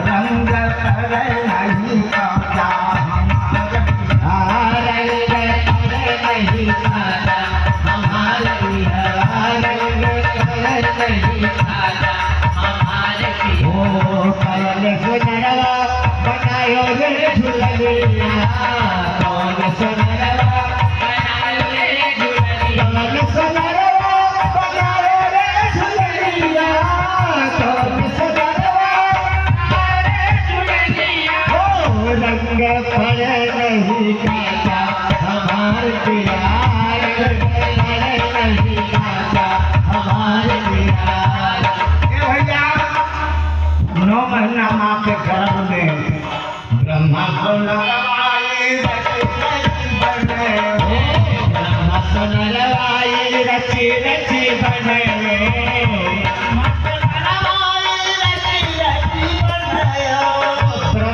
रंग पर नहीं काटा हमारे नहीं काटा हमारे नहीं काटा हमारे ओ कौन सुनरवा बनायो रे झुलनिया कौन सुनरवा बनायो रे झुलनिया कौन सुनरवा बनायो रे झुलनिया कौन सुनरवा बनायो रे झुलनिया ओ रंग पर नहीं काटा हमारे प्यार नहीं काटा हमारे प्यार। भैया 9 महीना माँ के गर्भ में ब्रह्मा को लगवाई रची रची बने ब्रह्मा को लगवाई रची रची बने